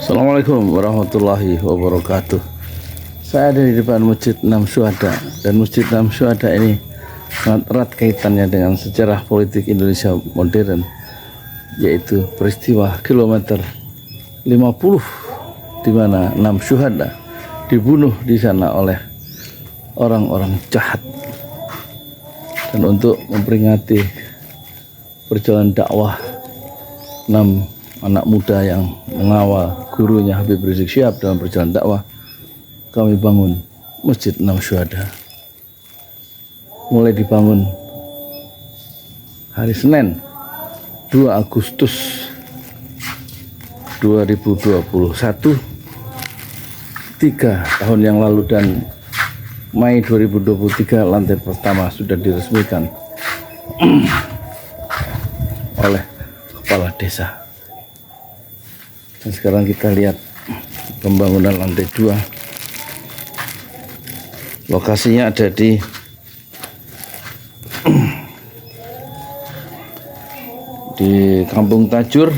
Assalamualaikum warahmatullahi wabarakatuh. Saya ada di depan Masjid Enam Syuhada, dan Masjid Enam Syuhada ini sangat erat kaitannya dengan sejarah politik Indonesia modern, yaitu peristiwa kilometer 50 di mana 6 syuhada dibunuh di sana oleh orang-orang jahat. Dan untuk memperingati perjalanan dakwah 6 anak muda yang mengawal gurunya Habib Rizik Syihab dalam perjalanan dakwah, kami bangun Masjid Enam Syuhada. Mulai dibangun hari Senin 2 Agustus 2021, 3 tahun yang lalu, dan Mei 2023 lantai pertama sudah diresmikan oleh kepala desa. Dan sekarang kita lihat pembangunan lantai 2. Lokasinya ada di Kampung Tajur,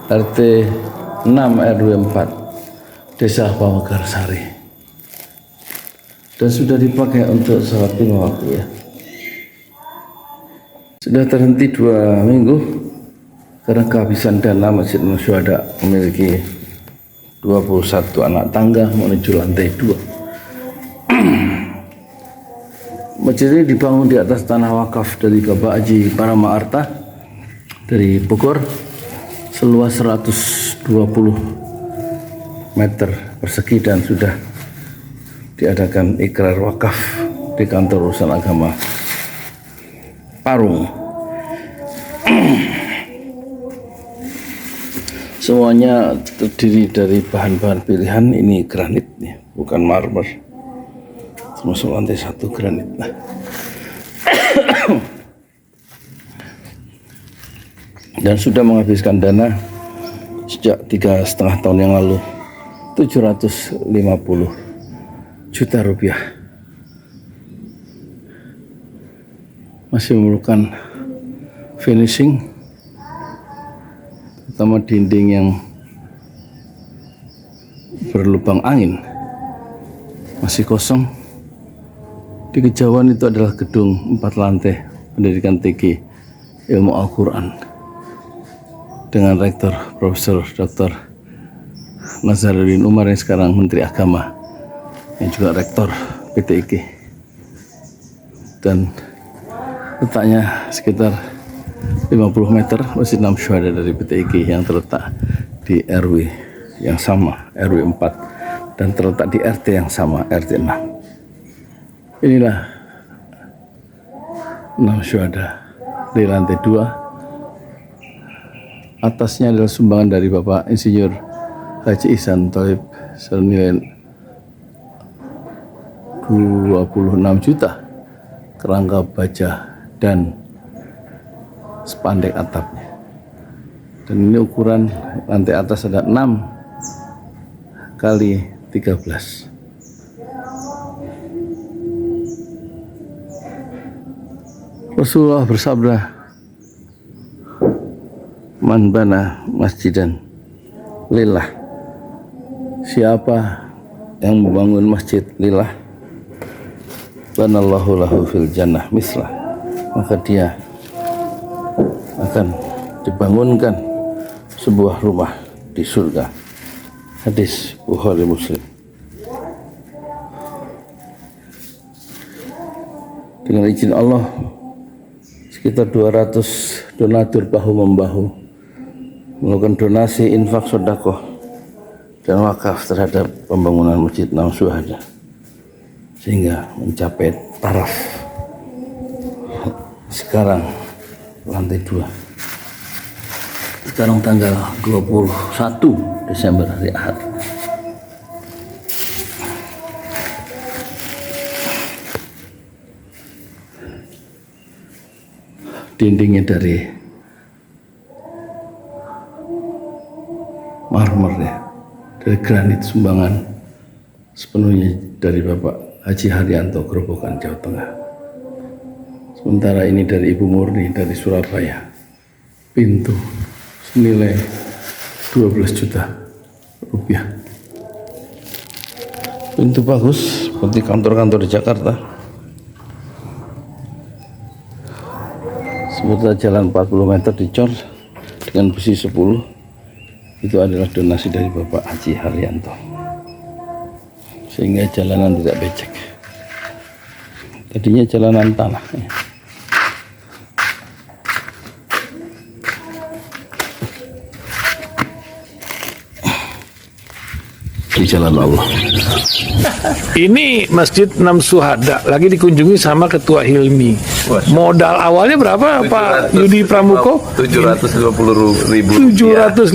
RT 6 RW 4 Desa Pamekarsari, dan sudah dipakai untuk sholat 5 waktu ya. Sudah terhenti 2 minggu karena kehabisan dana. Masjid Enam Syuhada memiliki 21 anak tangga menuju lantai 2. Masjid ini dibangun di atas tanah wakaf dari Bapak Haji Parama Arta dari Bogor, seluas 120 meter persegi, dan sudah diadakan ikrar wakaf di kantor urusan agama Parung. Semuanya terdiri dari bahan-bahan pilihan. Ini granit nih, bukan marmer, termasuk lantai 1 granit. Dan sudah menghabiskan dana sejak 3,5 tahun yang lalu 750 juta rupiah. Masih memerlukan finishing, terutama dinding yang berlubang angin masih kosong. Di kejauhan itu adalah gedung 4 lantai pendidikan TG Ilmu Al-Quran dengan Rektor Profesor Dr. Nazaruddin Umar yang sekarang Menteri Agama, yang juga Rektor PTIG, dan letaknya sekitar 50 meter Masjid Enam Syuhada dari PTIG yang terletak di RW yang sama, RW 4, dan terletak di RT yang sama, RT 6. Inilah Enam Syuhada di lantai 2. Atasnya adalah sumbangan dari Bapak Insinyur Haji Ihsan Tholib senilai 26 juta, kerangka baja dan spandek atapnya. Dan ini ukuran lantai atas ada 6 kali 13. Rasulullah bersabda, "Man bana masjidan lillah." Siapa yang membangun masjid lillah, banallahu lahu fil jannah mislah, maka dia akan dibangunkan sebuah rumah di surga. Hadis Bukhari Muslim. Dengan izin Allah, sekitar 200 donatur bahu-membahu melakukan donasi, infak, sedekah, dan wakaf terhadap pembangunan Masjid Enam Syuhada, sehingga mencapai taraf sekarang lantai 2. Sekarang tanggal 21 Desember, hari Ahad. Dindingnya dari marmer ya, dari granit sumbangan sepenuhnya dari Bapak Haji Haryanto, Grobogan, Jawa Tengah. Sementara ini dari Ibu Murni dari Surabaya. Pintu senilai 12 juta rupiah. Pintu bagus seperti kantor-kantor di Jakarta. Sementara jalan 40 meter dicor dengan besi 10. Itu adalah donasi dari Bapak Haji Haryanto, sehingga jalanan tidak becek. Tadinya jalanan tanah ya. Di jalan Allah. Ini Masjid Enam Syuhada lagi dikunjungi sama Ketua Hilmi. Modal awalnya berapa Pak Yudi Pramuko? 750.000. 750.000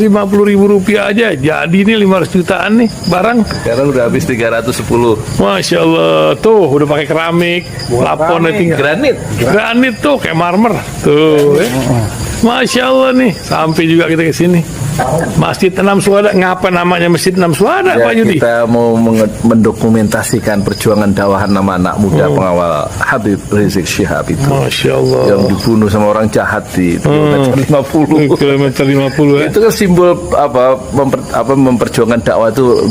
rupiah aja. Jadi ini 500 jutaan nih barang. Sekarang udah habis 310. Masya Allah, tuh udah pakai keramik, laponnya tinggal. Granit tuh kayak marmer. Tuh, Masya Allah nih, sampai juga kita ke sini. Masjid Enam Syuhada, ngapa namanya Masjid Enam Syuhada, Ya, Pak Yudi? kita mau mendokumentasikan perjuangan dakwah nama anak muda pengawal Habib Rizik Syihab itu. Masya Allah. Yang dibunuh sama orang jahat di kilometer 50. Kilometer 50 ya. Itu kan simbol memperjuangkan dakwah itu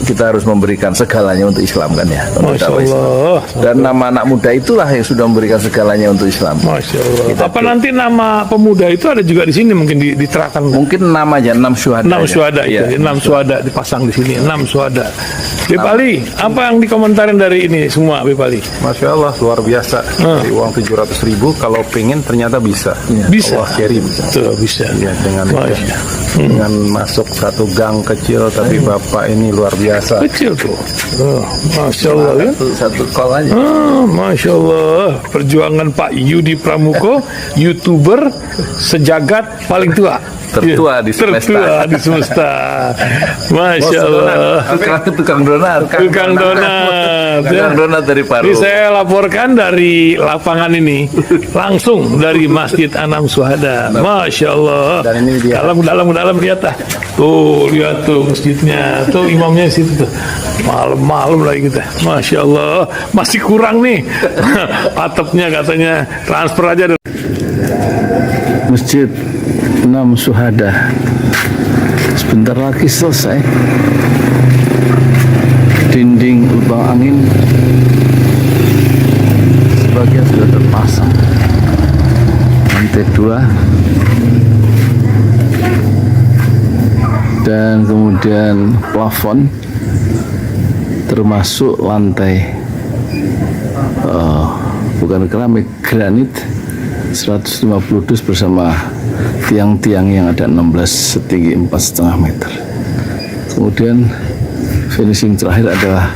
kita harus memberikan segalanya untuk Islam kan ya. Untuk Masya dakwah Islam. Allah. Dan nama anak muda itulah yang sudah memberikan segalanya untuk Islam. Masya Allah. Apa nanti nama pemuda itu ada juga di sini mungkin diterangkan? Mungkin namanya 6 Syuhada. 6 Syuhada itu, Ya. 6 Syuhada dipasang di sini, 6 Syuhada. Bepali, apa yang dikomentarin dari ini semua, Bepali? Masya Allah, luar biasa. Dari uang 700.000, kalau pengen ternyata bisa. Bisa. Allah kirim. Tuh, bisa. Ya, dengan masuk satu gang kecil, tapi Bapak ini luar biasa. Kecil tuh. Masya Allah ya. Satu call aja. Masya Allah, perjuangan Pak Yudi Pramuko, YouTuber sejagat paling tua. Tertua di semesta. Tertua di semesta. Masya Allah. Tukang donat. Tukang donat. Tukang donat dari Paru. Ini saya laporkan dari lapangan ini, langsung dari Masjid Enam Syuhada. Masya Allah. Dan ini dia. Dalam lihat ah. Tuh lihat tuh masjidnya. Tuh imamnya di situ tuh. Malam-malam lagi kita. Masya Allah. Masih kurang nih. Atapnya katanya transfer aja. Masjid Enam Syuhada sebentar lagi selesai. Dinding lubang angin sebagian sudah terpasang, lantai 2, dan kemudian plafon termasuk lantai bukan keramik, granit 150 dus bersama tiang-tiang yang ada 16 setinggi 4,5 meter. Kemudian finishing terakhir adalah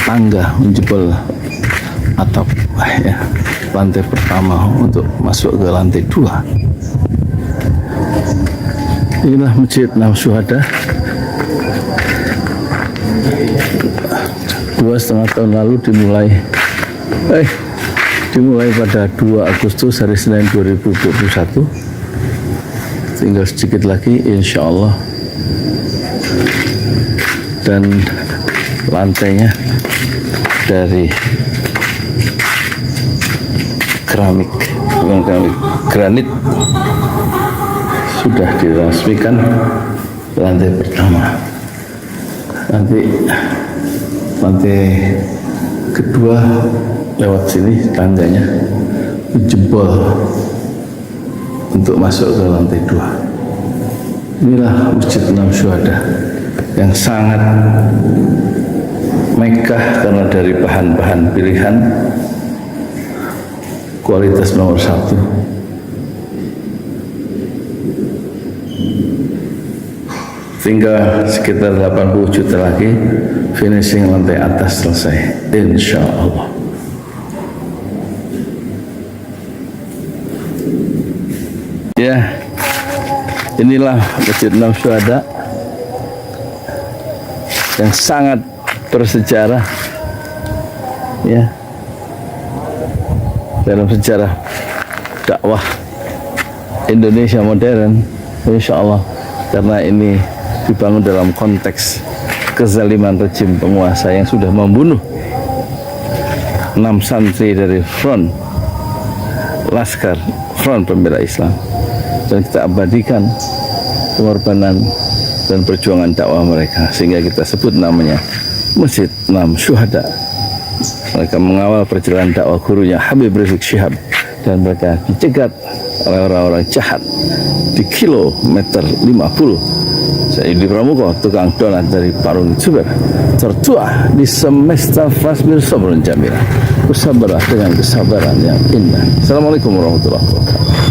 tangga menjebol atap ya, lantai pertama untuk masuk ke lantai 2. Inilah Masjid Enam Syuhada. 2,5 tahun lalu dimulai pada 2 Agustus hari Senin 2021. Tinggal sedikit lagi insya Allah, dan lantainya dari keramik, bukan keramik, granit sudah diresmikan lantai pertama. Nanti lantai kedua lewat sini tangganya jebol untuk masuk ke lantai 2. Inilah Masjid Enam Syuhada yang sangat megah karena dari bahan-bahan pilihan, kualitas nomor 1. Tinggal sekitar 80 juta lagi finishing lantai atas selesai, insya Allah. Ya, inilah Masjid Enam Syuhada yang sangat bersejarah ya dalam sejarah dakwah Indonesia modern, insya Allah, karena ini dibangun dalam konteks kezaliman rejim penguasa yang sudah membunuh 6 santri dari Front Laskar Front Pembela Islam, dan kita abadikan pengorbanan dan perjuangan dakwah mereka, sehingga kita sebut namanya Masjid 6 Syuhada. Mereka mengawal perjalanan dakwah gurunya Habib Rizik Syihab, dan mereka dicegat oleh orang-orang jahat di kilometer 50. Saya Yudi Pramuko, tukang donat dari Parung Juber, tertua di semesta Fasbir Sabrun Jamila. Bersabarlah dengan kesabaran yang indah. Assalamualaikum warahmatullahi wabarakatuh.